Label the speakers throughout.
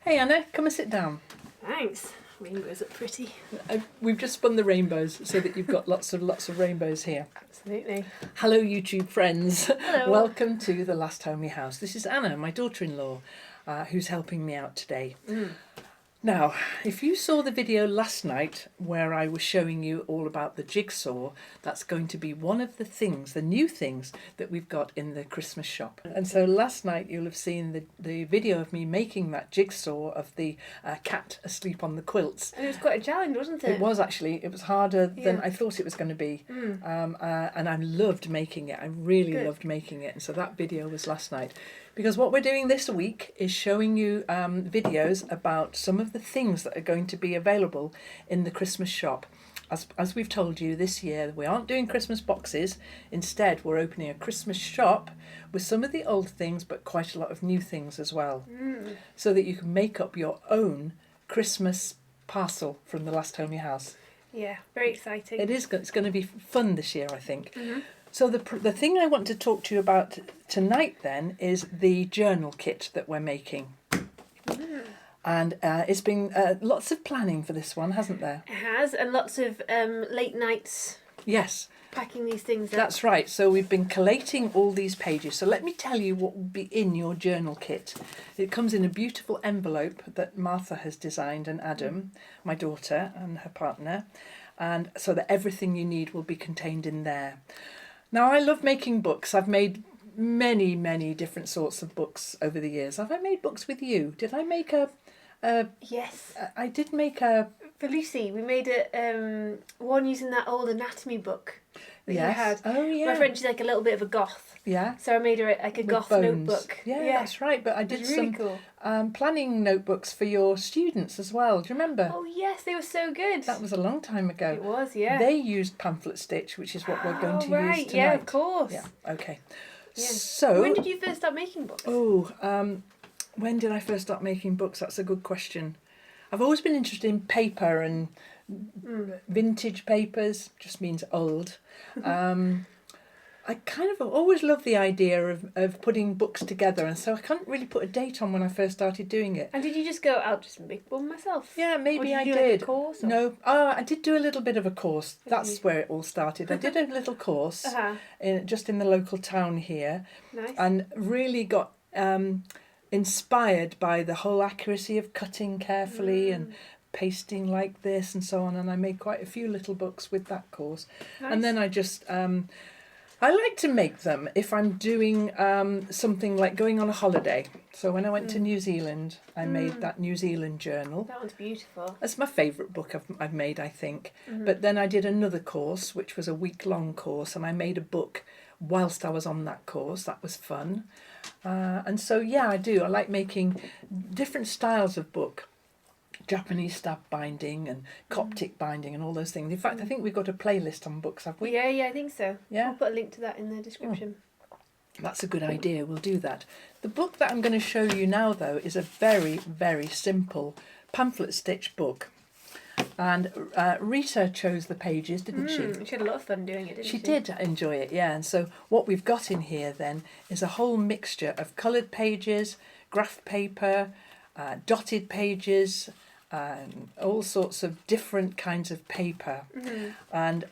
Speaker 1: Hey Anna, come and sit down.
Speaker 2: Thanks. Rainbows are pretty.
Speaker 1: We've just spun the rainbows so that you've got lots of rainbows here.
Speaker 2: Absolutely.
Speaker 1: Hello YouTube friends.
Speaker 2: Hello.
Speaker 1: Welcome to the Last Homely House. This is Anna, my daughter-in-law, who's helping me out today. Now, if you saw the video last night where I was showing you all about the jigsaw, that's going to be one of the things, the new things that we've got in the Christmas shop. And so last night you'll have seen the video of me making that jigsaw of the cat asleep on the quilts.
Speaker 2: And it was quite a challenge, wasn't it?
Speaker 1: It was actually. It was harder than
Speaker 2: Yeah.
Speaker 1: I thought it was going to be. And I loved making it. I really
Speaker 2: Good.
Speaker 1: loved making it. And so that video was last night. Because what we're doing this week is showing you videos about some of the things that are going to be available in the Christmas shop. As we've told you this year, we aren't doing Christmas boxes. Instead, we're opening a Christmas shop with some of the old things, but quite a lot of new things as well. So that you can make up your own Christmas parcel from the Last Homely House.
Speaker 2: Yeah, very exciting.
Speaker 1: It is. It's going to be fun this year, I think. So the thing I want to talk to you about tonight then is the journal kit that we're making. And it's been lots of planning for this one, hasn't there?
Speaker 2: It has, and lots of late nights
Speaker 1: Yes,
Speaker 2: packing these things up.
Speaker 1: that's right. So we've been collating all these pages. So let me tell you what will be in your journal kit. It comes in a beautiful envelope that Martha has designed, and Adam, my daughter, and her partner. And so that everything you need will be contained in there. Now, I love making books. I've made many different sorts of books over the years. Have I made books with you? Did I make
Speaker 2: Yes.
Speaker 1: I did make a...
Speaker 2: For Lucy, we made one using that old anatomy book that you had.
Speaker 1: Oh, yeah.
Speaker 2: My friend, she's like a little bit of a goth.
Speaker 1: Yeah.
Speaker 2: So I made her like a
Speaker 1: With
Speaker 2: goth
Speaker 1: bones.
Speaker 2: notebook.
Speaker 1: Yeah, that's right. But I
Speaker 2: It
Speaker 1: did
Speaker 2: was really
Speaker 1: some
Speaker 2: cool.
Speaker 1: planning notebooks for your students as well. Do you remember?
Speaker 2: Oh, yes, they were so good.
Speaker 1: That was a long time ago.
Speaker 2: It was, yeah.
Speaker 1: They used Pamphlet Stitch, which is what we're going to
Speaker 2: right,
Speaker 1: use tonight.
Speaker 2: yeah, of course.
Speaker 1: Yeah, okay.
Speaker 2: Yeah.
Speaker 1: So...
Speaker 2: When did you first start making books?
Speaker 1: When did I first start making books? That's a good question. I've always been interested in paper and vintage papers, just means old. I kind of always loved the idea of putting books together, and so I can't really put a date on when I first started doing it.
Speaker 2: And did you just go, I'll just make one myself?
Speaker 1: Yeah, maybe
Speaker 2: Or
Speaker 1: I
Speaker 2: did you
Speaker 1: did.
Speaker 2: do like a course? Or?
Speaker 1: No, I did do a little bit of a course. That's
Speaker 2: you?
Speaker 1: where it all started. I did a little course just in the local town here,
Speaker 2: Nice.
Speaker 1: and really got inspired by the whole accuracy of cutting carefully and pasting like this and so on. And I made quite a few little books with that course.
Speaker 2: Nice.
Speaker 1: And then I just I like to make them if I'm doing something like going on a holiday. So when I went to New Zealand, I made that New Zealand journal.
Speaker 2: That one's beautiful.
Speaker 1: That's my favourite book I've made, I think. But then I did another course, which was a week-long course, and I made a book whilst I was on that course. That was fun. And so, yeah, I do. I like making different styles of book. Japanese stab binding and Coptic binding and all those things. In fact, I think we've got a playlist on books, have we?
Speaker 2: Yeah, I think so.
Speaker 1: Yeah.
Speaker 2: I'll put a link to that in the description.
Speaker 1: That's a good idea. We'll do that. The book that I'm going to show you now, though, is a very simple pamphlet stitch book. And Rita chose the pages, didn't she?
Speaker 2: She had a lot of fun doing it, didn't she?
Speaker 1: She did enjoy it, yeah. And so what we've got in here then is a whole mixture of coloured pages, graph paper, dotted pages, all sorts of different kinds of paper. And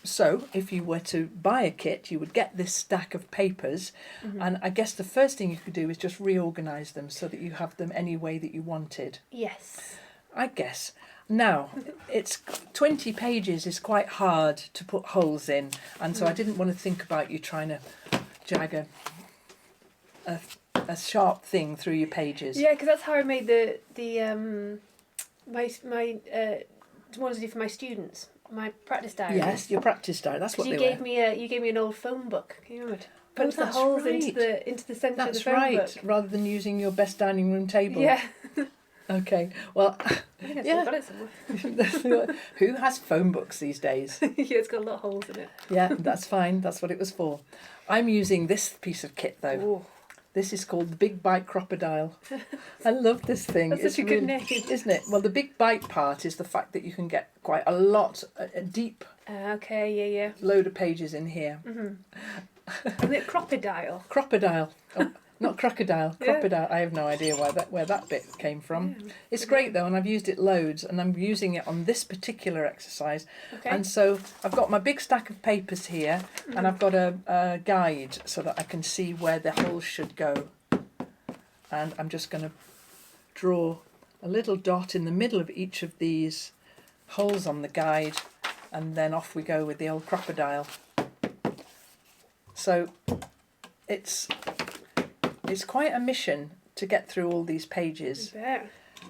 Speaker 1: so if you were to buy a kit, you would get this stack of papers. And I guess the first thing you could do is just reorganise them so that you have them any way that you wanted.
Speaker 2: Yes.
Speaker 1: I guess. Now, it's 20 pages is quite hard to put holes in, and so I didn't want to think about you trying to jag a sharp thing through your pages.
Speaker 2: Yeah, because that's how I made my ones I do for my students, my practice diaries.
Speaker 1: Yes, your practice diary. That's what
Speaker 2: you
Speaker 1: they
Speaker 2: gave
Speaker 1: were.
Speaker 2: you gave me an old phone book. Can you remember? Punch the
Speaker 1: that's
Speaker 2: holes
Speaker 1: right.
Speaker 2: into the centre of the
Speaker 1: That's
Speaker 2: phone
Speaker 1: right.
Speaker 2: book.
Speaker 1: Rather than using your best dining room table.
Speaker 2: Yeah.
Speaker 1: Okay. Well,
Speaker 2: I think I've
Speaker 1: Yeah.
Speaker 2: still got it somewhere.
Speaker 1: who has phone books these days?
Speaker 2: Yeah, it's got a lot of holes in it.
Speaker 1: Yeah, that's fine. That's what it was for. I'm using this piece of kit though.
Speaker 2: Ooh.
Speaker 1: This is called the Big Bite Crocodile. I love this thing.
Speaker 2: That's
Speaker 1: It's
Speaker 2: such a good
Speaker 1: really-
Speaker 2: name.
Speaker 1: Isn't it? Well, the big bite part is the fact that you can get quite a lot, a deep
Speaker 2: Okay, yeah.
Speaker 1: load of pages in here.
Speaker 2: Isn't it crocodile?
Speaker 1: Crocodile. Oh, Not crocodile. Crocodile. I have no idea where that bit came from. Yeah. It's great though, and I've used it loads, and I'm using it on this particular exercise. Okay. And so I've got my big stack of papers here, and I've got a guide so that I can see where the holes should go. And I'm just going to draw a little dot in the middle of each of these holes on the guide, and then off we go with the old crocodile. So it's quite a mission to get through all these pages.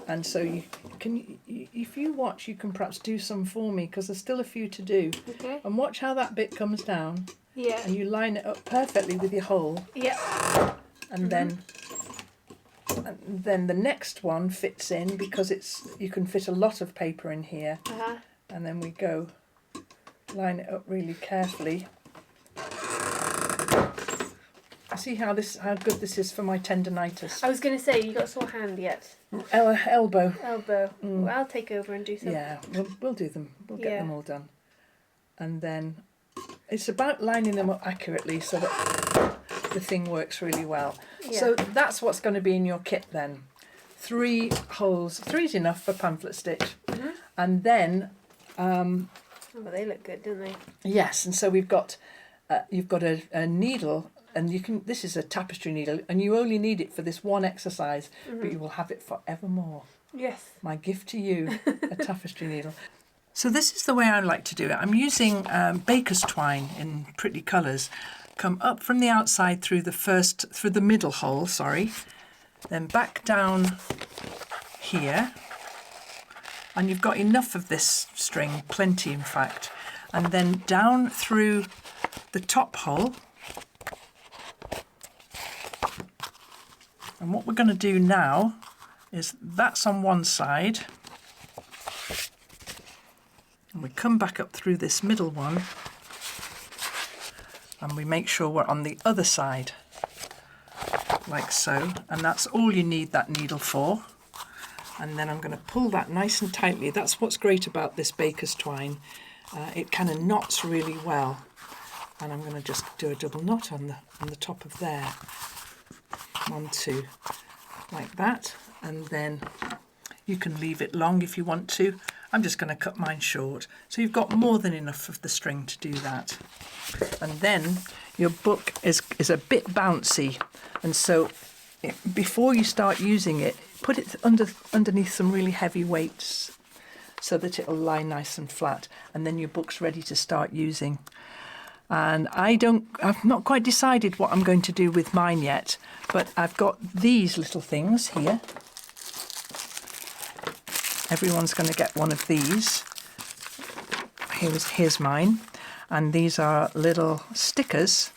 Speaker 1: And so you can, if you watch, you can perhaps do some for me, because there's still a few to do. Okay. And watch how that bit comes down. Yeah. And you line it up perfectly with your hole. Yeah. And then the next one fits in, because you can fit a lot of paper in here. And then we go line it up really carefully. See how good this is for my tendonitis.
Speaker 2: I was going to say, you got a sore hand yet?
Speaker 1: Elbow.
Speaker 2: Well, I'll take over and do some.
Speaker 1: Yeah, we'll do them. We'll get them all done. And then it's about lining them up accurately so that the thing works really well. Yeah. So that's what's going to be in your kit then. 3 holes. 3's enough for pamphlet stitch. And then...
Speaker 2: oh, they look good, don't they?
Speaker 1: Yes, and so we've got... you've got a needle... And you can. This is a tapestry needle, and you only need it for this one exercise, but you will have it forevermore.
Speaker 2: Yes.
Speaker 1: My gift to you, a tapestry needle. So this is the way I like to do it. I'm using baker's twine in pretty colours. Come up from the outside through the middle hole, then back down here, and you've got enough of this string, plenty in fact, and then down through the top hole. And what we're going to do now is that's on one side, and we come back up through this middle one, and we make sure we're on the other side, like so, and that's all you need that needle for. And then I'm going to pull that nice and tightly. That's what's great about this baker's twine. It kind of knots really well, and I'm going to just do a double knot on the top of there. 1, 2, like that, and then you can leave it long if you want to. I'm just going to cut mine short, so you've got more than enough of the string to do that. And then your book is a bit bouncy, and so before you start using it, put it underneath some really heavy weights so that it'll lie nice and flat, and then your book's ready to start using. And I've not quite decided what I'm going to do with mine yet, but I've got these little things here. Everyone's going to get one of these. Here's mine. And these are little stickers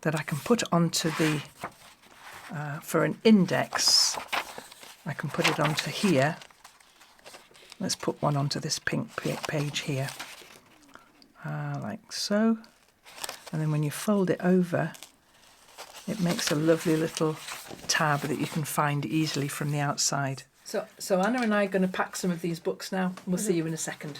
Speaker 1: that I can put onto the, for an index, I can put it onto here. Let's put one onto this pink page here. Like so, and then when you fold it over, it makes a lovely little tab that you can find easily from the outside. So Anna and I are going to pack some of these books now. We'll see you in a second.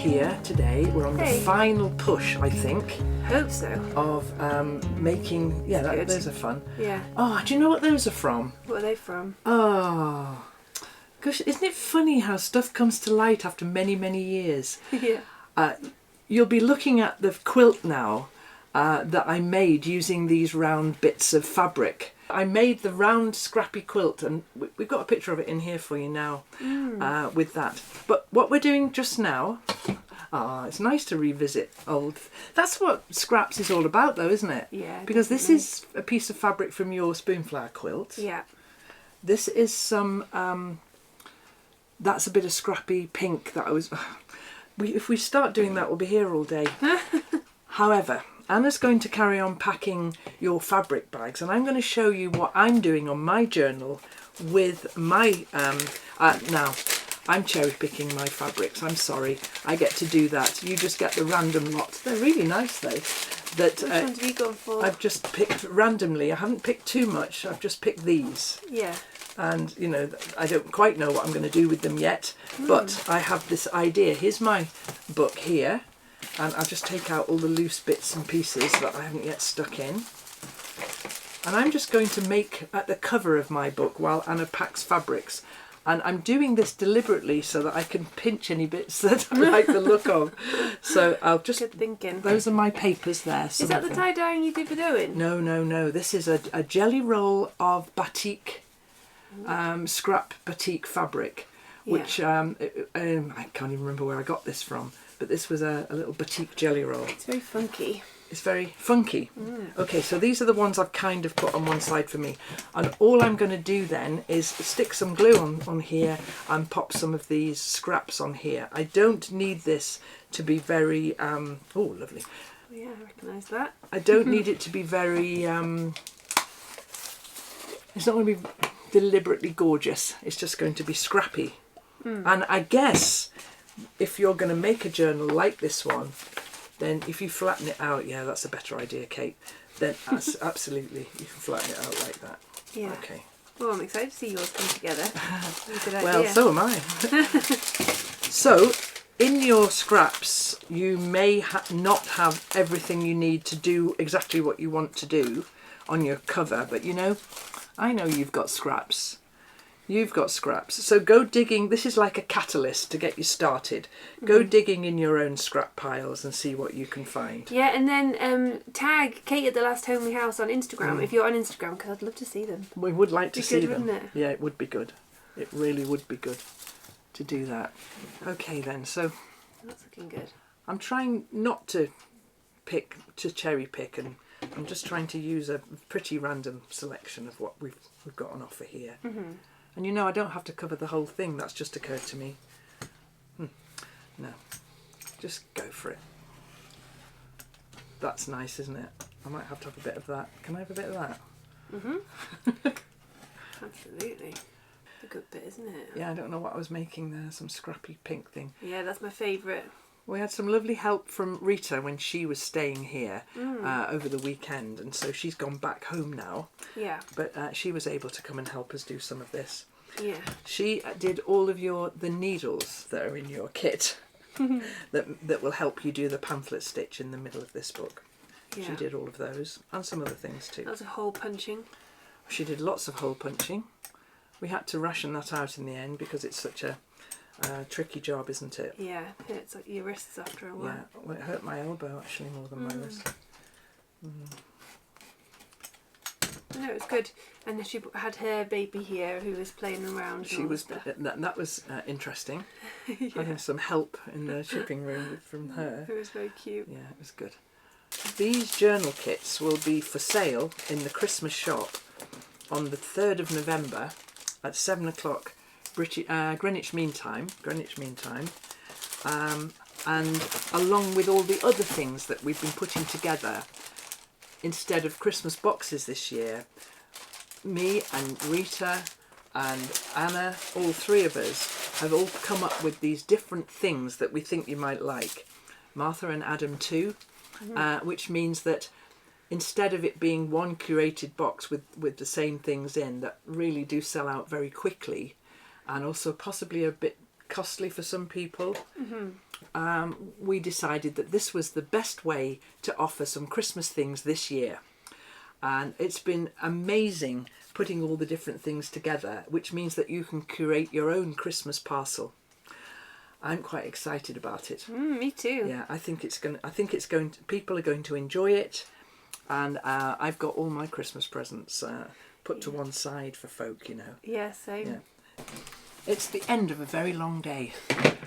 Speaker 1: here today. We're on the final push, I think.
Speaker 2: Hope so.
Speaker 1: Of making, those are fun.
Speaker 2: Yeah.
Speaker 1: Oh, do you know what those are from?
Speaker 2: What are they from?
Speaker 1: Oh, gosh, isn't it funny how stuff comes to light after many, many years?
Speaker 2: Yeah.
Speaker 1: You'll be looking at the quilt now that I made using these round bits of fabric. I made the round scrappy quilt, and we've got a picture of it in here for you now with that. But what we're doing just now, it's nice to revisit old. That's what scraps is all about though, isn't it?
Speaker 2: Yeah.
Speaker 1: Because
Speaker 2: definitely.
Speaker 1: this is a piece of fabric from your spoonflower quilt.
Speaker 2: Yeah.
Speaker 1: This is some, that's a bit of scrappy pink that I was, if we start doing that we'll be here all day. However, Anna's going to carry on packing your fabric bags, and I'm going to show you what I'm doing on my journal with my, now I'm cherry picking my fabrics, I'm sorry, I get to do that. You just get the random lot. They're really nice though. That,
Speaker 2: Which ones have you gone for?
Speaker 1: I've just picked randomly, I haven't picked too much, I've just picked these.
Speaker 2: Yeah.
Speaker 1: And you know, I don't quite know what I'm going to do with them yet, but I have this idea. Here's my book here. And I'll just take out all the loose bits and pieces that I haven't yet stuck in. And I'm just going to make at the cover of my book while Anna packs fabrics. And I'm doing this deliberately so that I can pinch any bits that I like the look of. So I'll just...
Speaker 2: Good thinking.
Speaker 1: Those are my papers there.
Speaker 2: Is that the tie-dyeing you did with Owen?
Speaker 1: No. This is a jelly roll of batik, scrap batik fabric, which I can't even remember where I got this from. But this was a little batik jelly roll.
Speaker 2: It's very funky.
Speaker 1: It's very funky. Okay, so these are the ones I've kind of put on one side for me. And all I'm going to do then is stick some glue on here and pop some of these scraps on here. I don't need this to be very... oh, lovely.
Speaker 2: Yeah, I recognise that.
Speaker 1: I don't need it to be very... it's not going to be deliberately gorgeous. It's just going to be scrappy. And I guess... if you're going to make a journal like this one, then if you flatten it out, yeah, that's a better idea, Kate. Then absolutely, you can flatten it out like that.
Speaker 2: Yeah.
Speaker 1: Okay.
Speaker 2: Well, I'm excited to see yours come together. Good idea.
Speaker 1: Well, so am I. So, in your scraps, you may not have everything you need to do exactly what you want to do on your cover, but you know, I know you've got scraps. You've got scraps. So go digging. This is like a catalyst to get you started. Go digging in your own scrap piles and see what you can find.
Speaker 2: Yeah, and then tag Kate at the Last Homely House on Instagram if you're on Instagram, because I'd love to see them.
Speaker 1: We would like to see
Speaker 2: good,
Speaker 1: them.
Speaker 2: wouldn't it?
Speaker 1: Yeah, it would be good. It really would be good to do that. Okay then, so
Speaker 2: That's looking good.
Speaker 1: I'm trying not to cherry pick, and I'm just trying to use a pretty random selection of what we've got on offer here. And you know, I don't have to cover the whole thing. That's just occurred to me. No, just go for it. That's nice, isn't it? I might have to have a bit of that. Can I have a bit of that?
Speaker 2: Absolutely. A good bit, isn't it?
Speaker 1: Yeah, I don't know what I was making there. Some scrappy pink thing.
Speaker 2: Yeah, that's my favourite.
Speaker 1: We had some lovely help from Rita when she was staying here over the weekend, and so she's gone back home now.
Speaker 2: Yeah.
Speaker 1: But she was able to come and help us do some of this.
Speaker 2: Yeah.
Speaker 1: She did all of the needles that are in your kit that will help you do the pamphlet stitch in the middle of this book.
Speaker 2: Yeah.
Speaker 1: She did all of those and some other things too.
Speaker 2: Lots of hole punching.
Speaker 1: She did lots of hole punching. We had to ration that out in the end because it's such a tricky job, isn't it?
Speaker 2: Yeah, it hurts like your wrists after a while.
Speaker 1: Yeah, well, it hurt my elbow actually more than my wrist.
Speaker 2: No, it was good. And then she had her baby here who was playing around.
Speaker 1: She was that was interesting. Having some help in the shipping room from her.
Speaker 2: It was very cute.
Speaker 1: Yeah, it was good. These journal kits will be for sale in the Christmas shop on the 3rd of November at 7 o'clock Greenwich Mean Time, and along with all the other things that we've been putting together instead of Christmas boxes this year, me and Rita and Anna, all three of us, have all come up with these different things that we think you might like. Martha and Adam too, which means that instead of it being one curated box with the same things in that really do sell out very quickly, and also possibly a bit costly for some people. We decided that this was the best way to offer some Christmas things this year. And it's been amazing putting all the different things together, which means that you can curate your own Christmas parcel. I'm quite excited about it.
Speaker 2: Me too.
Speaker 1: Yeah, I think it's going to, people are going to enjoy it. And I've got all my Christmas presents put to one side for folk, you know.
Speaker 2: Yeah, same.
Speaker 1: Yeah. It's the end of a very long day.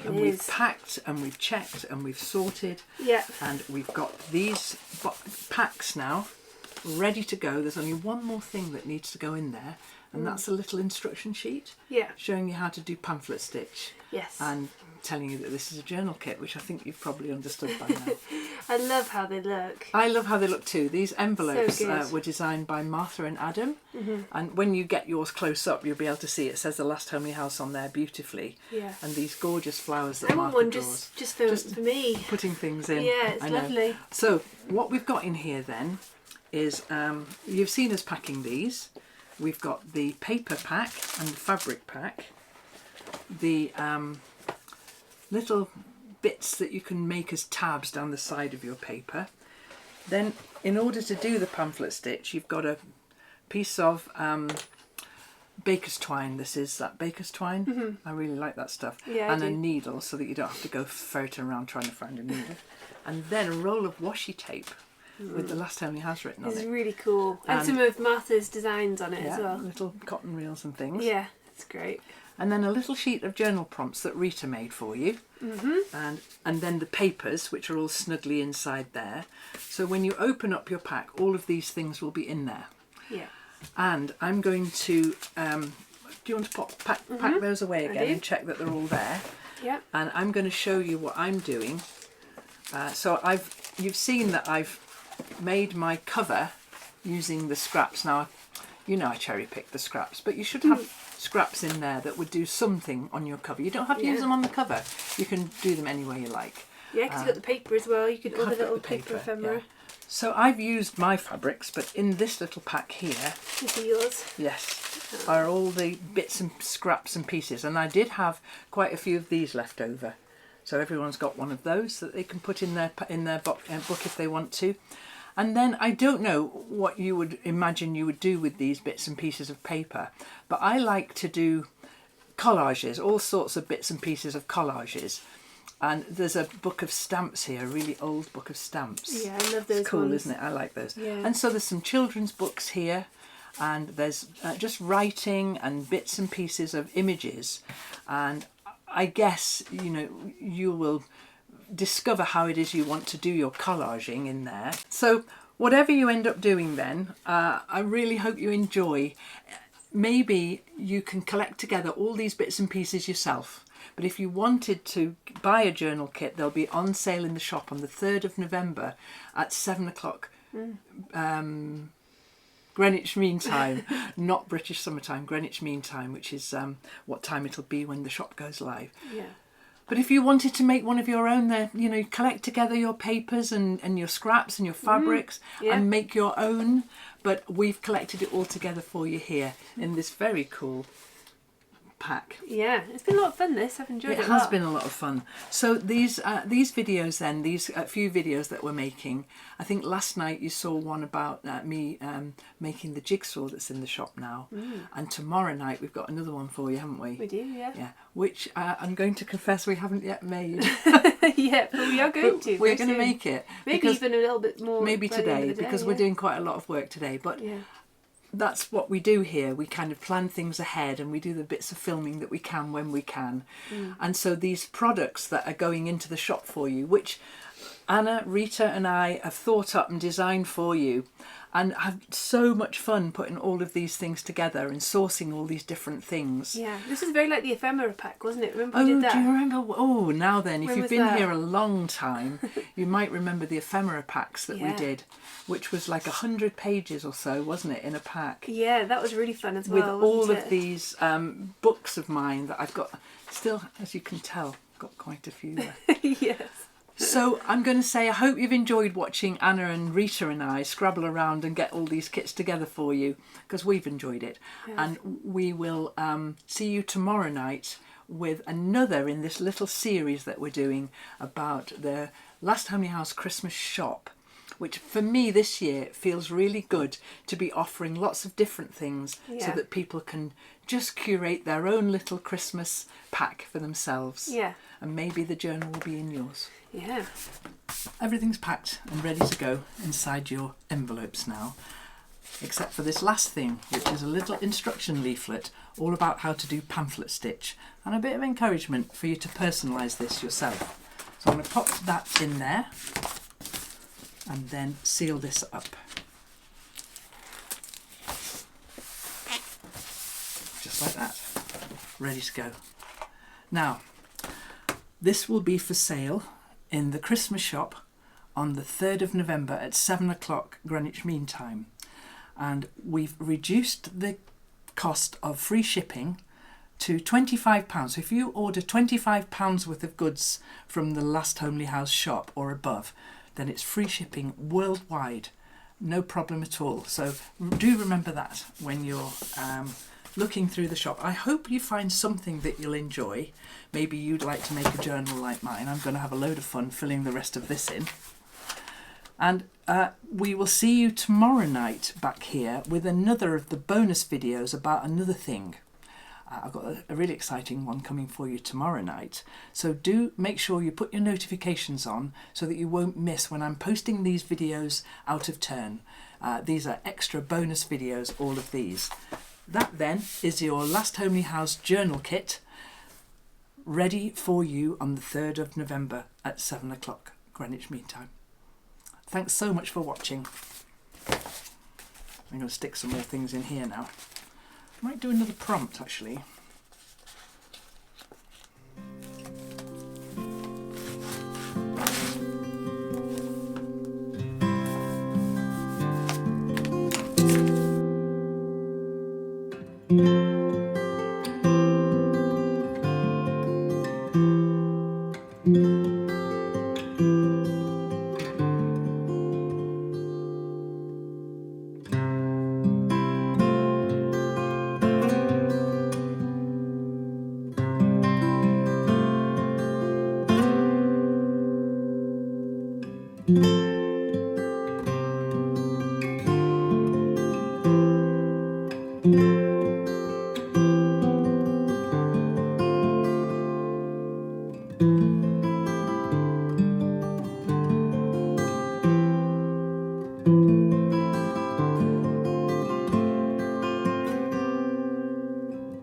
Speaker 1: And we've packed and we've checked and we've sorted.
Speaker 2: Yeah.
Speaker 1: And we've got these packs now ready to go. There's only one more thing that needs to go in there, and that's a little instruction sheet showing you how to do pamphlet stitch.
Speaker 2: Yes.
Speaker 1: And telling you that this is a journal kit, which I think you've probably understood by now.
Speaker 2: I love how they look.
Speaker 1: I love how they look too. These envelopes
Speaker 2: So
Speaker 1: were designed by Martha and Adam, and when you get yours close up, you'll be able to see it says The Last Homely House on there beautifully.
Speaker 2: Yeah.
Speaker 1: And these gorgeous flowers that
Speaker 2: I want
Speaker 1: Martha
Speaker 2: one
Speaker 1: draws.
Speaker 2: just for me.
Speaker 1: Putting things in.
Speaker 2: Yeah, it's lovely.
Speaker 1: So what we've got in here then is, you've seen us packing these. We've got the paper pack and the fabric pack. The little bits that you can make as tabs down the side of your paper. Then in order to do the pamphlet stitch, you've got a piece of baker's twine. This is that baker's twine. I really like that stuff.
Speaker 2: Yeah,
Speaker 1: and a needle, so that you don't have to go ferreting around trying to find a needle. And then a roll of washi tape with The Last Homely House written on it.
Speaker 2: It's really cool. And some of Martha's designs on it as well.
Speaker 1: Little cotton reels and things.
Speaker 2: Yeah, it's great.
Speaker 1: And then a little sheet of journal prompts that Rita made for you. And then the papers, which are all snugly inside there. So when you open up your pack, all of these things will be in there.
Speaker 2: Yeah.
Speaker 1: And I'm going to, do you want to pack those away again and check that they're all there?
Speaker 2: Yeah.
Speaker 1: And I'm going to show you what I'm doing. So you've seen that I've made my cover using the scraps. Now, you know I cherry pick the scraps, but you should have scraps in there that would do something on your cover. You don't have to use them on the cover. You can do them any way you like.
Speaker 2: Yeah, because you've got the paper as well. You could order little paper ephemera.
Speaker 1: Yeah. So I've used my fabrics, but in this little pack here,
Speaker 2: These are yours.
Speaker 1: yes, are all the bits and scraps and pieces. And I did have quite a few of these left over. So everyone's got one of those that they can put in their book if they want to. And then I don't know what you would imagine you would do with these bits and pieces of paper, but I like to do collages, all sorts of bits and pieces of collages. And there's a book of stamps here, a really old book of stamps.
Speaker 2: Yeah, I love those.
Speaker 1: It's cool,
Speaker 2: ones.
Speaker 1: isn't it? I like those.
Speaker 2: Yeah.
Speaker 1: And so there's some children's books here, and there's just writing and bits and pieces of images. And I guess, you know, you will discover how it is you want to do your collaging in there. So whatever you end up doing then, I really hope you enjoy. Maybe you can collect together all these bits and pieces yourself. But if you wanted to buy a journal kit, they'll be on sale in the shop on the 3rd of November at 7 o'clock. Greenwich Mean Time, not British Summertime, Greenwich Mean Time, which is what time it'll be when the shop goes live.
Speaker 2: Yeah.
Speaker 1: But if you wanted to make one of your own there, you know, collect together your papers and your scraps and your fabrics and make your own. But we've collected it all together for you here in this very cool pack.
Speaker 2: Yeah, it's been a lot of fun this. I've enjoyed it.
Speaker 1: It has been a lot of fun. So these videos then, these few videos that we're making, I think last night you saw one about me making the jigsaw that's in the shop now. And tomorrow night we've got another one for you, haven't we?
Speaker 2: We do, yeah.
Speaker 1: Yeah, which I'm going to confess we haven't yet made.
Speaker 2: Yeah, but we are going to.
Speaker 1: We're going to make it.
Speaker 2: Maybe even a little bit more.
Speaker 1: Maybe
Speaker 2: by the end
Speaker 1: today,
Speaker 2: of the day,
Speaker 1: because we're doing quite a lot of work today. But that's what we do here. We kind of plan things ahead and we do the bits of filming that we can when we can. And so these products that are going into the shop for you, which Anna, Rita and I have thought up and designed for you, and had so much fun putting all of these things together and sourcing all these different things.
Speaker 2: Yeah, this is very like the ephemera pack, wasn't it? Remember
Speaker 1: we
Speaker 2: did that?
Speaker 1: Do you remember? Oh, now then, if
Speaker 2: When
Speaker 1: you've
Speaker 2: was
Speaker 1: been
Speaker 2: that?
Speaker 1: here a long time, you might remember the ephemera packs that we did, which was like 100 pages or so, wasn't it, in a pack?
Speaker 2: Yeah, that was really fun as
Speaker 1: With
Speaker 2: well.
Speaker 1: all
Speaker 2: wasn't
Speaker 1: of
Speaker 2: it?
Speaker 1: these books of mine that I've got, still, as you can tell, got quite a few there.
Speaker 2: Yes.
Speaker 1: So I'm going to say I hope you've enjoyed watching Anna and Rita and I scrabble around and get all these kits together for you, because we've enjoyed it. And we will see you tomorrow night with another in this little series that we're doing about the Last Homely House Christmas shop, which for me this year feels really good to be offering lots of different things so that people can just curate their own little Christmas pack for themselves.
Speaker 2: Yeah.
Speaker 1: And maybe the journal will be in yours.
Speaker 2: Yeah.
Speaker 1: Everything's packed and ready to go inside your envelopes now, except for this last thing, which is a little instruction leaflet all about how to do pamphlet stitch and a bit of encouragement for you to personalise this yourself. So I'm going to pop that in there and then seal this up. Just like that. Ready to go. Now, this will be for sale in the Christmas shop on the 3rd of November at 7 o'clock Greenwich Mean Time. And we've reduced the cost of free shipping to £25. So if you order £25 worth of goods from the Last Homely House shop or above, then it's free shipping worldwide. No problem at all. So do remember that when you're looking through the shop. I hope you find something that you'll enjoy. Maybe you'd like to make a journal like mine. I'm going to have a load of fun filling the rest of this in. And we will see you tomorrow night back here with another of the bonus videos about another thing. I've got a really exciting one coming for you tomorrow night. So do make sure you put your notifications on so that you won't miss when I'm posting these videos out of turn. These are extra bonus videos, all of these. That then is your Last Homely House journal kit, ready for you on the 3rd of November at 7 o'clock Greenwich Mean Time. Thanks so much for watching. I'm going to stick some more things in here now. I might do another prompt actually.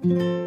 Speaker 1: Thank you.